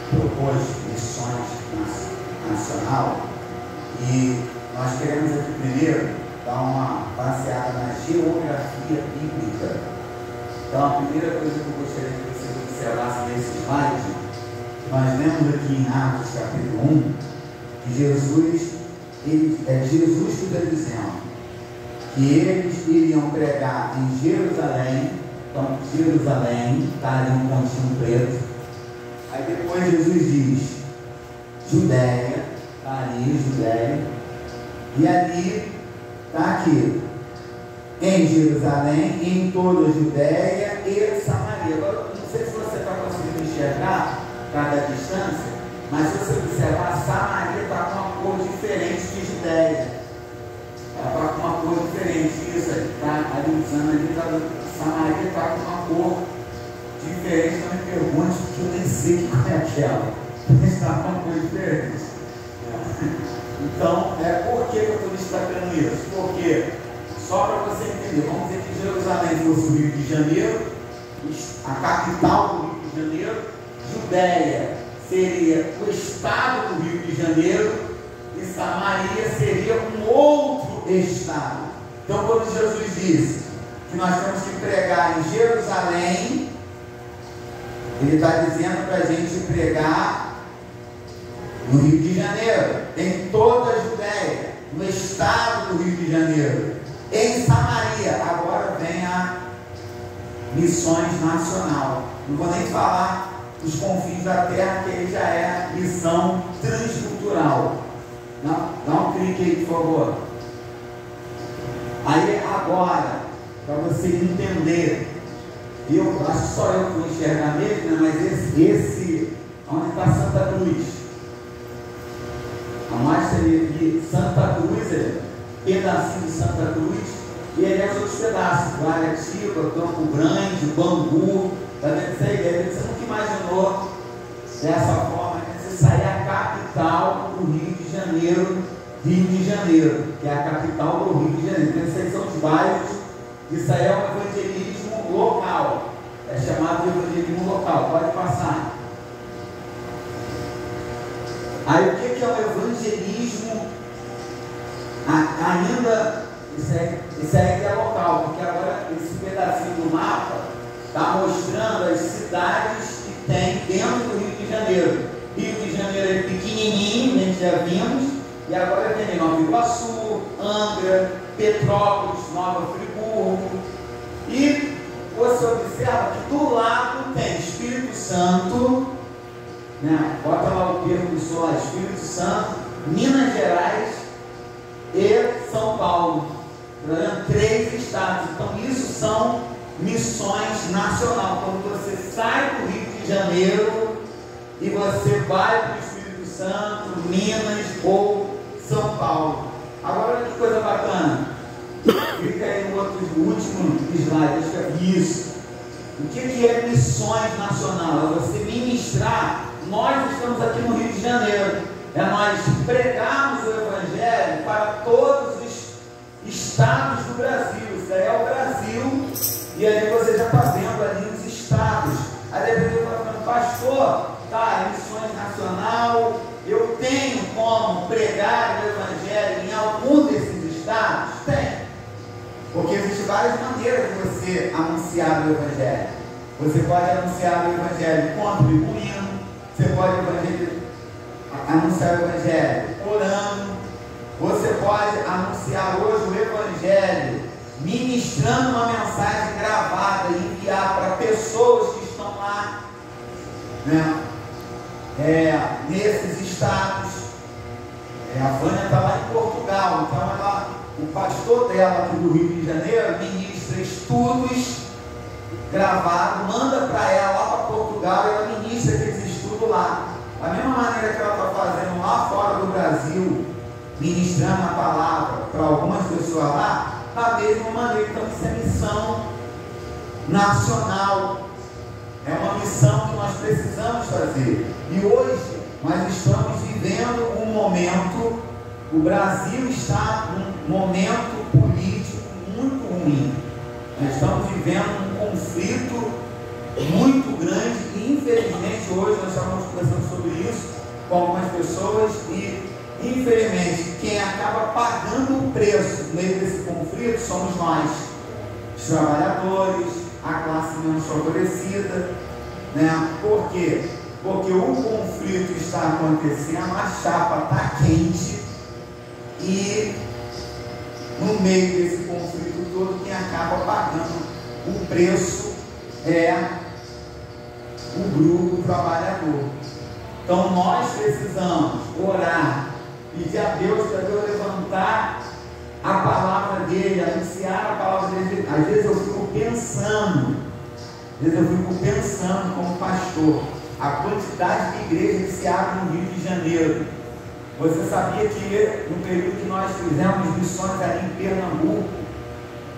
propôs missões nacional, e nós queremos aqui primeiro dar uma passeada na geografia bíblica. Então, a primeira coisa que eu gostaria que vocês observassem nesse slide, nós lemos aqui em Atos capítulo 1, que Jesus que está dizendo que eles iriam pregar em Jerusalém. Então, Jerusalém está ali um pontinho preto. Aí depois Jesus diz Judéia, está ali Judéia, e ali está aqui em Jerusalém, em toda a Judéia e Samaria. Agora, não sei se você está conseguindo enxergar cada distância, mas se você observar, Samaria está com uma cor diferente de Judéia. Ela está com uma cor diferente. Isso está ali usando ali, Samaria está com uma cor diferente. Não me pergunte, porque eu nem sei que cor é aquela. Está com uma cor diferente. Então, por que eu estou destacando isso? Porque, só para você entender, vamos dizer que Jerusalém fosse o Rio de Janeiro, a capital do Rio de Janeiro, Judéia seria o estado do Rio de Janeiro e Samaria seria um outro estado. Então, quando Jesus disse que nós temos que pregar em Jerusalém, ele está dizendo para a gente pregar no Rio de Janeiro, em toda a Judéia, no estado do Rio de Janeiro, em Samaria. Agora vem a missões nacional. Não vou nem falar dos confins da terra, que aí já é missão transcultural. Dá um clique aí, por favor. Aí agora, para você entender, eu acho que só eu que vou enxergar mesmo, né? Mas esse onde está Santa Cruz, a mais seria aqui Santa Cruz, pedacinho de Santa Cruz, e aí os outros pedaços, Guaratiba, Campo Grande, Bangu. Está vendo essa ideia? Você nunca imaginou dessa forma, que você sair a capital do Rio de Janeiro, que é a capital do Rio de Janeiro. Então, esses são os bairros. Isso aí é um evangelismo local, é chamado de evangelismo local. Pode passar. Aí o que é o evangelismo? Ainda, isso aí é local, porque agora esse pedacinho do mapa está mostrando as cidades que tem dentro do Rio de Janeiro. Rio de Janeiro é pequenininho, a gente já vimos, e agora tem Nova Iguaçu, Angra, Petrópolis, Nova Friburgo. E você observa que do lado tem Espírito Santo, né? Bota lá o termo do sol, Espírito Santo, Minas Gerais e São Paulo. Três estados. Então isso são missões nacionais. Quando você sai do Rio de Janeiro e você vai para o Espírito Santo, Minas ou São Paulo. Agora olha que coisa bacana. Clica aí no último slide. Acho que é isso. O que é missões nacional? É você ministrar. Nós estamos aqui no Rio de Janeiro. É nós pregarmos o Evangelho para todos os estados do Brasil. Isso aí é o Brasil. E aí você já está vendo ali os estados. Aí depois eu estou falando, pastor, tá, missões nacional, eu tenho como pregar o Evangelho em algum desses estados? Tem. Porque existem várias maneiras de você anunciar o Evangelho. Você pode anunciar o Evangelho contribuindo, você pode anunciar o Evangelho orando, você pode anunciar hoje o Evangelho ministrando uma mensagem gravada e enviar para pessoas que estão lá, né? Nesses estados. A Vânia está lá em Portugal, então o pastor dela aqui do Rio de Janeiro ministra estudos gravados, manda para ela lá para Portugal e ela ministra aqueles estudos lá. Da mesma maneira que ela está fazendo lá fora do Brasil, ministrando a palavra para algumas pessoas lá, da mesma maneira. Então isso é missão nacional, é uma missão que nós precisamos fazer. E hoje nós estamos vivendo um momento, o Brasil está num momento político muito ruim. Nós estamos vivendo um conflito muito grande e infelizmente hoje nós estamos conversando sobre com algumas pessoas e, infelizmente, quem acaba pagando o preço no meio desse conflito somos nós, os trabalhadores, a classe menos favorecida, né? Por quê? Porque o conflito está acontecendo, a chapa está quente e no meio desse conflito todo, quem acaba pagando o preço é o grupo trabalhador. Então nós precisamos orar, pedir a Deus para Deus levantar a palavra dele, anunciar a palavra dele. Às vezes eu fico pensando como pastor, a quantidade de igrejas que se abrem no Rio de Janeiro. Você sabia que no período que nós fizemos missões ali em Pernambuco,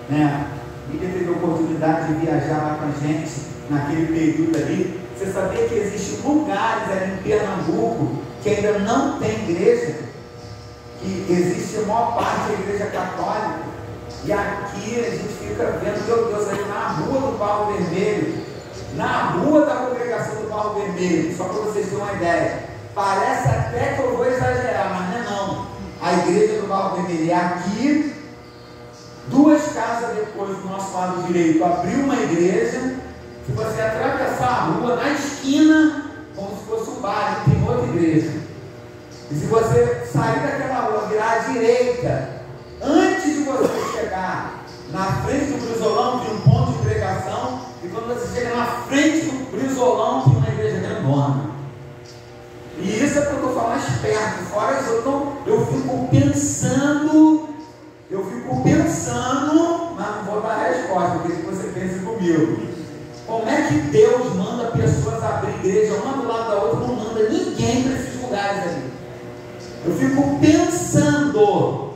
né? Lídia teve a oportunidade de viajar lá com a gente naquele período ali. Você sabia que existem lugares ali em Pernambuco que ainda não tem igreja? Que existe a maior parte da igreja católica? E aqui a gente fica vendo, meu Deus, aí na rua do Barro Vermelho, na rua da congregação do Barro Vermelho, só para vocês terem uma ideia, parece até que eu vou exagerar, mas não é não. A igreja do Barro Vermelho é aqui, 2 casas depois do nosso lado direito abriu uma igreja. Se você atravessar a rua, na esquina, como se fosse um bar, tem outra igreja. E se você sair daquela rua, virar à direita, antes de você chegar na frente do Brizolão, tem um ponto de pregação, e quando você chega na frente do Brizolão, tem uma igreja grandona. E isso é porque eu estou falando mais perto. Fora isso, eu fico pensando, mas não vou dar a resposta, porque se você pensa comigo. Como é que Deus manda pessoas abrir igreja uma do lado da outra? Não manda ninguém para esses lugares ali. Eu fico pensando,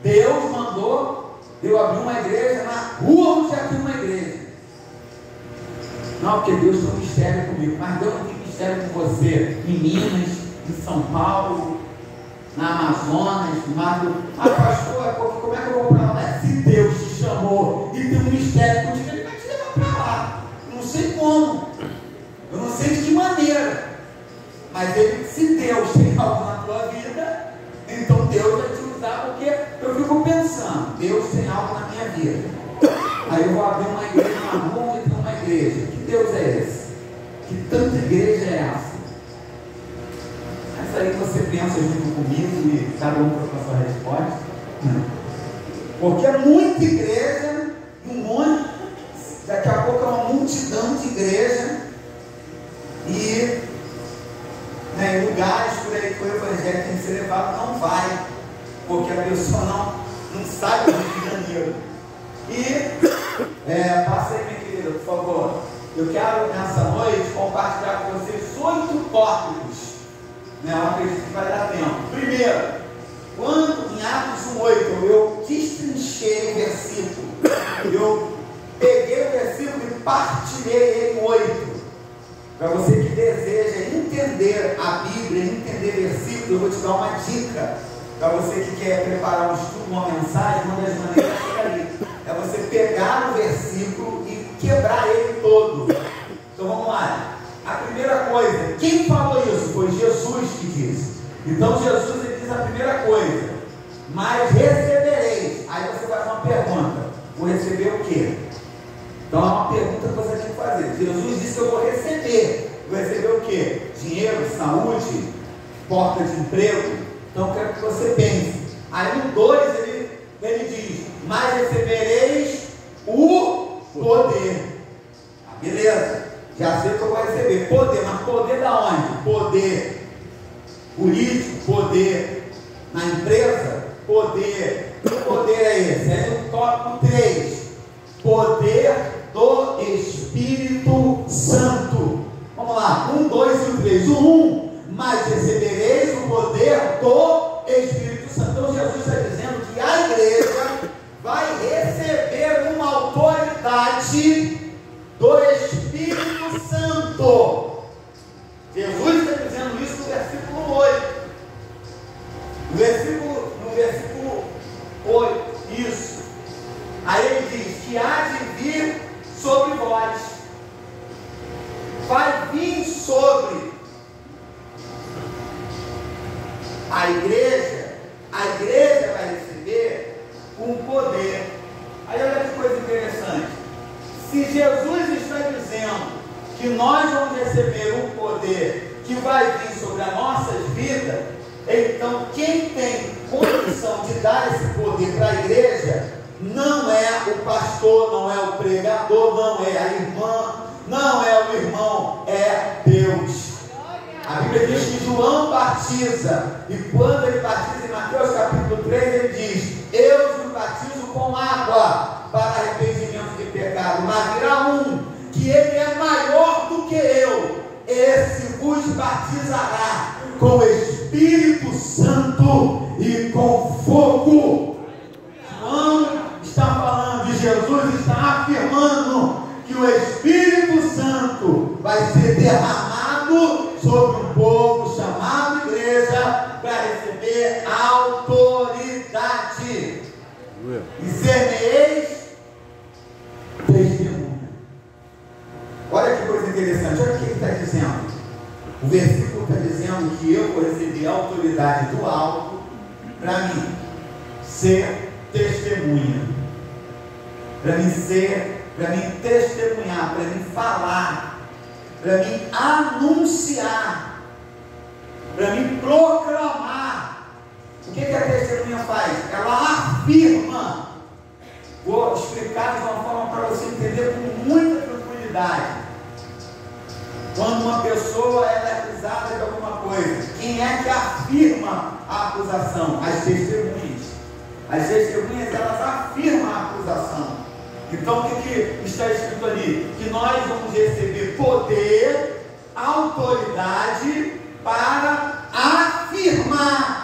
Deus mandou eu abrir uma igreja na rua onde já tem uma igreja. Não, porque Deus tem um mistério comigo, mas Deus não tem mistério com você em Minas, em São Paulo, na Amazonas, no Mato. Ah, pastor, como é que eu vou para lá? Se Deus te chamou e tem um mistério contigo, Ele vai te levar para lá. Não sei como, eu não sei de que maneira, mas se Deus tem algo na tua vida, então Deus vai te usar, porque eu fico pensando, Deus tem algo na minha vida. Aí eu vou abrir uma igreja na rua onde tem uma igreja. Que Deus é esse? Que tanta igreja é essa? Mas aí você pensa junto comigo e cada um com a sua resposta. Porque é muita igreja, um monte, daqui a pouco é uma multidão de igreja, e em lugares por aí que o evangelho tem que ser levado, não vai, porque a pessoa não sabe do Rio de Janeiro. E passa aí, minha querida, por favor. Eu quero nessa noite compartilhar com vocês 8 tópicos, né? Eu acredito que vai dar tempo. Primeiro, quando em Atos 1:8 eu destrinchei o versículo, eu peguei o versículo e partilhei ele em 8. Para você que deseja entender a Bíblia, entender versículo, eu vou te dar uma dica. Para você que quer preparar um estudo, uma mensagem, uma das maneiras é ali. É você pegar o versículo e quebrar ele todo. Então vamos lá. A primeira coisa, quem falou isso? Foi Jesus que disse. Então Jesus ele diz a primeira coisa: mas recebereis. Aí você faz uma pergunta: vou receber o quê? Então é uma pergunta que você tem que fazer. Jesus disse que eu vou receber. Vou receber o quê? Dinheiro, saúde, porta de emprego. Então eu quero que você pense. Aí no 2 ele diz: mas recebereis o poder. Beleza, já sei que eu vou receber poder, mas poder da onde? Poder político, poder na empresa, poder. Que poder é esse? É o tópico 3, poder do Espírito Santo. Vamos lá, 1, 2 e 3. 1, mas recebereis o poder do Espírito Santo. Então Jesus está dizendo que a igreja vai receber uma autoridade do Espírito Santo. Jesus está dizendo isso no versículo 8. No versículo 8, isso. Aí ele diz que há de vir sobre vós. Vai vir sobre. a igreja vai receber um poder. Aí olha que coisa interessante. Se Jesus está dizendo que nós vamos receber um poder que vai vir sobre as nossas vidas, então quem tem condição de dar esse poder para a igreja não é o pastor, não é o pregador, não é a irmã, não é o irmão, é Deus. A Bíblia diz que João batiza, e quando ele batiza em Mateus capítulo 3, ele diz: eu vos batizo com água para arrependimento de pecado, mas virá um que ele é maior do que eu, esse vos batizará com o Espírito Santo e com fogo. João está falando de Jesus, está afirmando que o Espírito Santo vai ser derramado sobre um povo chamado igreja para receber autoridade. E ser-me-eis testemunha. Olha que coisa interessante, olha o que ele está dizendo. O versículo está dizendo que eu vou receber a autoridade do alto para mim ser testemunha, para mim testemunhar, para mim falar, para mim anunciar, para mim proclamar. O que a testemunha faz? Ela afirma. Vou explicar de uma forma para você entender com muita tranquilidade. Quando uma pessoa ela é acusada de alguma coisa, quem é que afirma a acusação? As testemunhas. As testemunhas, elas afirmam a acusação. Então o que está escrito ali? Que nós vamos receber poder, autoridade para afirmar.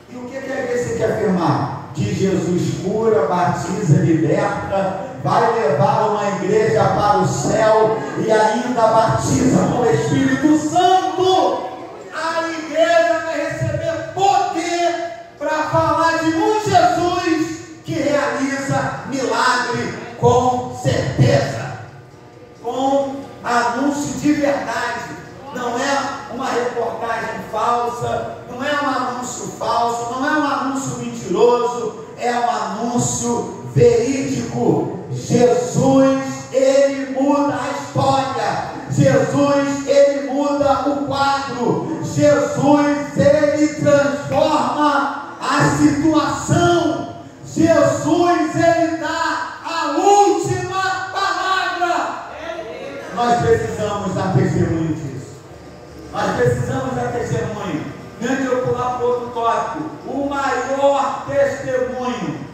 E o que você quer afirmar? Que Jesus cura, batiza, liberta, vai levar uma igreja para o céu e ainda batiza com o Espírito Santo. A igreja vai receber poder para falar de um Jesus que realiza milagre com certeza, com anúncio de verdade. Não é uma reportagem falsa, não é um anúncio falso, não é um anúncio mentiroso, é um anúncio verídico. Jesus, ele muda a história. Jesus, ele muda o quadro. Jesus, ele transforma a situação. Jesus, ele dá a última palavra. Nós precisamos dar testemunho disso. Nós precisamos dar testemunho. Antes de eu pular para outro tópico, o maior testemunho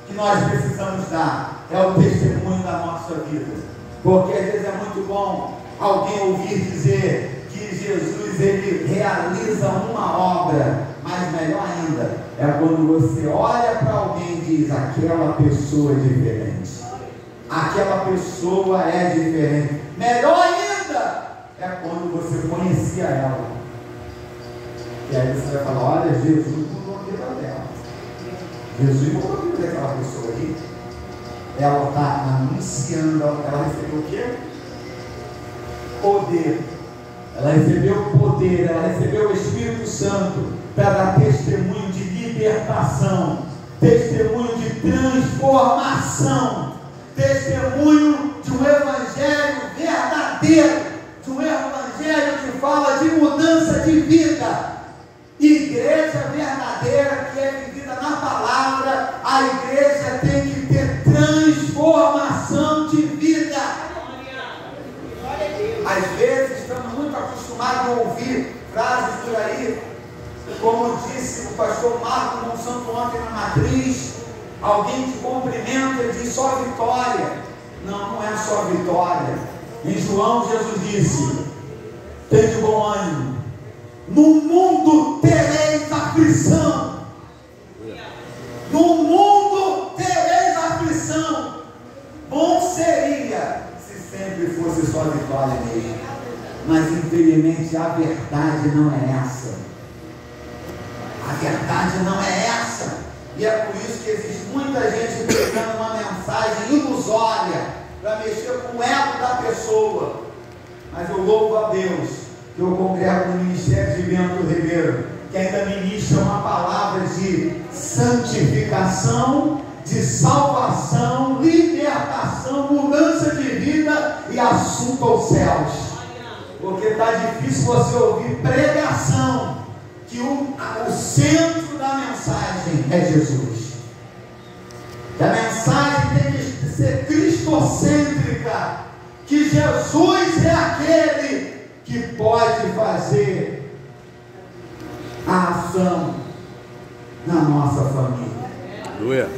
que nós precisamos dar é o testemunho da nossa vida. Porque às vezes é muito bom alguém ouvir dizer que Jesus ele realiza uma obra, mas melhor ainda é quando você olha para alguém e diz: aquela pessoa é diferente, aquela pessoa é diferente. Melhor ainda é quando você conhecia ela, e aí você vai falar: olha, Jesus mudou a vida dela, Jesus mudou a vida daquela pessoa aí. Ela está anunciando, ela recebeu o quê? Poder. Ela recebeu o poder, ela recebeu o Espírito Santo para dar testemunho de libertação, testemunho de transformação, testemunho de um evangelho verdadeiro, de um evangelho que fala de mudança de vida. Igreja verdadeira que é vivida na palavra, a igreja tem que ter transformação de vida. Às vezes estamos muito acostumados a ouvir frases por aí, como disse o pastor Marco Monsanto ontem na matriz: alguém te cumprimenta e diz só vitória. Não, não é só vitória. Em João, Jesus disse: tem de bom ânimo, no mundo tereis aflição. No mundo tereis aflição. Bom seria se sempre fosse só vitória mesmo. Mas infelizmente a verdade não é essa. A verdade não é essa. E é por isso que existe muita gente pregando uma mensagem ilusória para mexer com o ego da pessoa. Mas eu louvo a Deus que eu congrego no Ministério de Bento Ribeiro, que ainda ministra uma palavra de santificação, de salvação, libertação, mudança de vida e assunto aos céus. Porque está difícil você ouvir pregação, que o centro da mensagem é Jesus. Que a mensagem tem que ser cristocêntrica, que Jesus é aquele que pode fazer a ação na nossa família. Aleluia.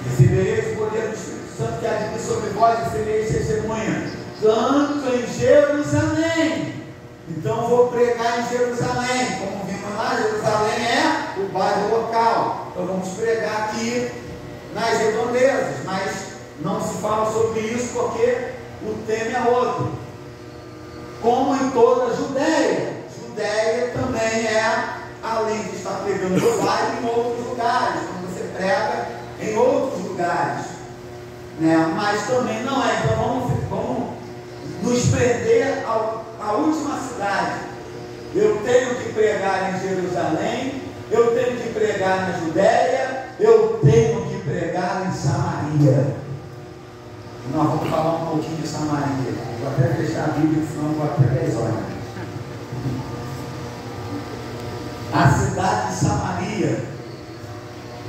Recebereis o poder do Espírito Santo que há de vir sobre vós e sereis testemunha, tanto em Jerusalém. Então vou pregar em Jerusalém. Como vimos lá, Jerusalém é o bairro local. Então vamos pregar aqui nas redondezas, mas não se fala sobre isso porque o tema é outro. Como em toda a Judéia. Judéia também é, além de estar pregando lá, em outros lugares, quando você prega em outros lugares, né? Mas também não é. Então vamos nos prender à última cidade. Eu tenho que pregar em Jerusalém, eu tenho que pregar na Judéia, eu tenho que pregar em Samaria. Nós vamos falar um pouquinho de Samaria. Vou até fechar a Bíblia, senão vou até 10 horas. A cidade de Samaria.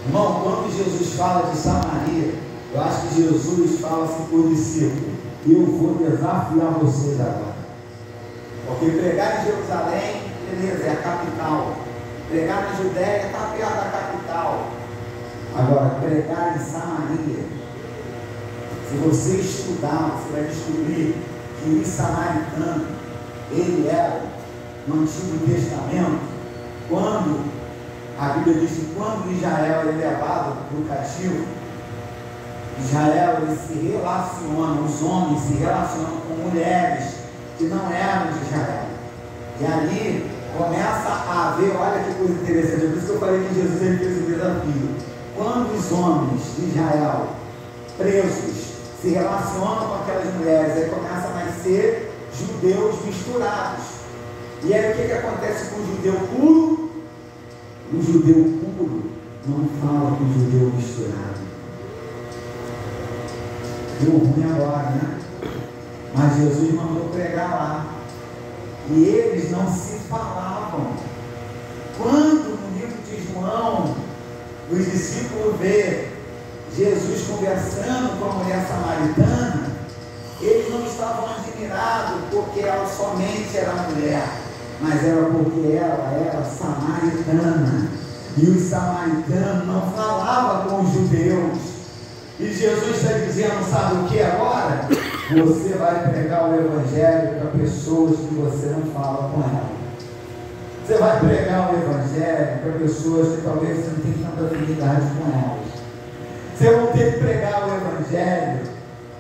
Irmão, quando Jesus fala de Samaria, eu acho que Jesus fala assim por discípulo: eu vou desafiar vocês agora. Porque pregar em Jerusalém, beleza, é a capital. Pregar na Judéia está perto da capital. Agora, pregar em Samaria, se você estudar, você vai descobrir que os samaritanos, ele era, no Antigo Testamento, quando a Bíblia diz que quando Israel é levado para o cativo, Israel, ele se relaciona, os homens se relacionam com mulheres que não eram de Israel. E ali começa a haver, olha que coisa interessante, por isso que eu falei que Jesus ele fez o desafio. Quando os homens de Israel, presos, se relacionam com aquelas mulheres, aí começa a nascer judeus misturados. E aí o que acontece com o judeu puro? O judeu puro não fala com o judeu misturado. Deu ruim agora, né? Mas Jesus mandou pregar lá. E eles não se falavam. Quando no livro de João, os discípulos vê Jesus conversando com a mulher samaritana, eles não estavam admirados porque ela somente era mulher, mas era porque ela era samaritana. E os samaritanos não falavam com os judeus. E Jesus está dizendo, sabe o que agora? Você vai pregar o Evangelho para pessoas que você não fala com elas. Você vai pregar o Evangelho para pessoas que talvez você não tenha tanta afinidade com elas. Você vai ter que pregar o Evangelho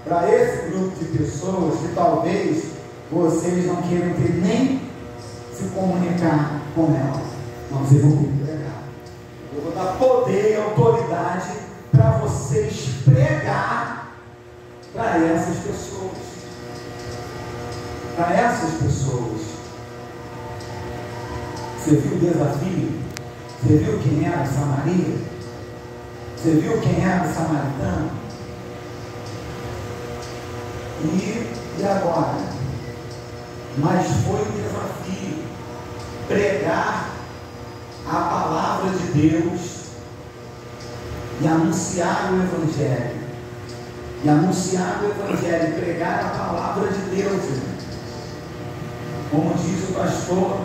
para esse grupo de pessoas que talvez vocês não queiram ter nem se comunicar com elas. Não, vocês vão ter que pregar. Eu vou dar poder e autoridade para vocês pregar para essas pessoas. Para essas pessoas. Você viu o desafio? Você viu quem era Samaria? Você viu quem era o samaritano? E agora? Mas foi um desafio pregar a palavra de Deus e anunciar o Evangelho. E anunciar o Evangelho e pregar a palavra de Deus. Como diz o pastor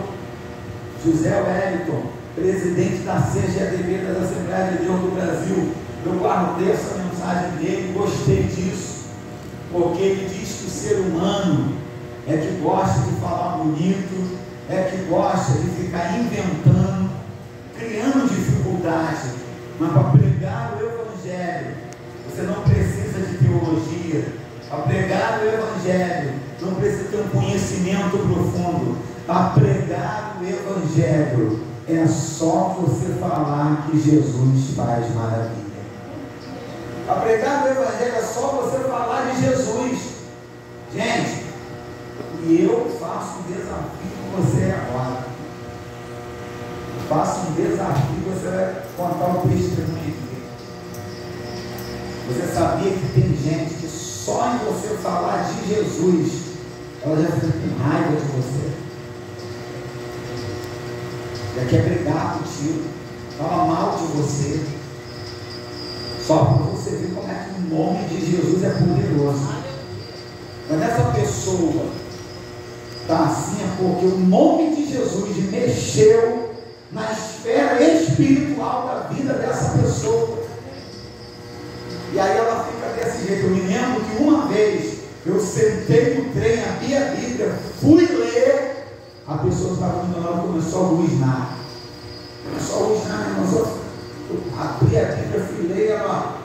José Wellington, presidente da CGADB das Assembleias de Deus do Brasil, eu guardei essa mensagem dele, gostei disso, porque ele diz que o ser humano é que gosta de falar bonito, é que gosta de ficar inventando, criando dificuldade, mas para pregar o Evangelho, você não precisa de teologia. Para pregar o Evangelho, não precisa ter um conhecimento profundo. Para pregar o Evangelho, é só você falar que Jesus faz maravilha. Para pregar o Evangelho, é só você falar de Jesus. Gente, E eu faço um desafio com você agora. Faço um desafio, você vai contar o testemunho aqui. Você sabia que tem gente que só em você falar de Jesus, ela já fica com raiva de você, já quer brigar contigo, fala mal de você, só para você ver como é que o nome de Jesus é poderoso. Mas essa pessoa está assim é porque o nome de Jesus mexeu na esfera espiritual da vida dessa pessoa. E aí ela fica desse jeito. Eu me lembro que uma vez eu sentei no trem, abri a Bíblia, fui ler, a pessoa estava do meu lado, começou a luznar. Começou a luznar, começou a abrir a Bíblia, fui ler, ela...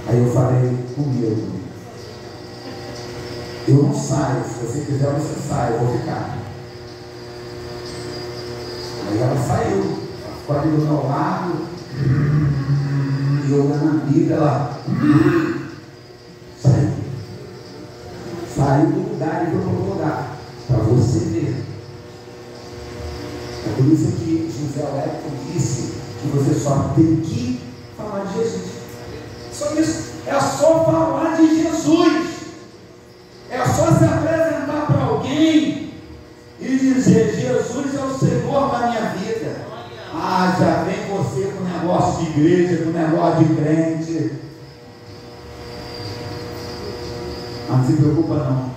Aí eu falei comigo, eu não saio, se você quiser você sai, eu vou ficar. Aí ela saiu, ela ficou ali do meu lado, e eu olhando a Bíblia, ela saiu do lugar e foi para outro lugar, para você ver. É por isso que José Wellington disse que você só tem que falar de Jesus. Só isso, é só falar de Jesus. É só se apresentar para alguém e dizer: Jesus é o Senhor da minha vida. Ah, já vem você com negócio de igreja, com negócio de crente. Não se preocupa não.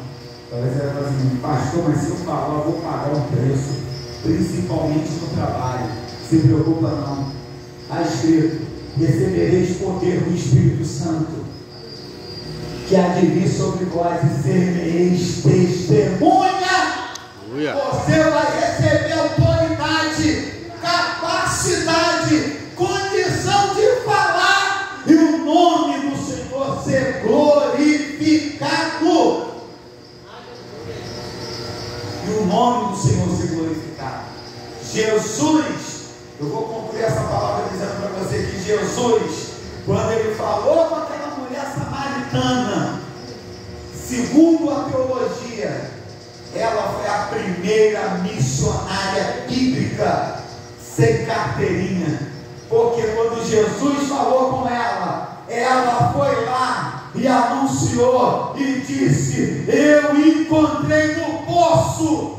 Talvez você vai falar assim: pastor, mas se eu falar, eu vou pagar um preço, principalmente no trabalho. Se preocupa não. Está escrito: recebereis poder do Espírito Santo, que há de vir sobre vós, e sereis testemunha. Você vai receber autoridade, capacidade, condição de falar, e o nome do Senhor ser glorificado. E o nome do Senhor ser glorificado. Jesus, eu vou concluir essa palavra dizendo para você que Jesus, quando ele falou com aquela mulher samaritana, segundo a teologia, ela foi a primeira missionária bíblica sem carteirinha, porque quando Jesus falou com ela, ela foi lá e anunciou e disse: eu encontrei no poço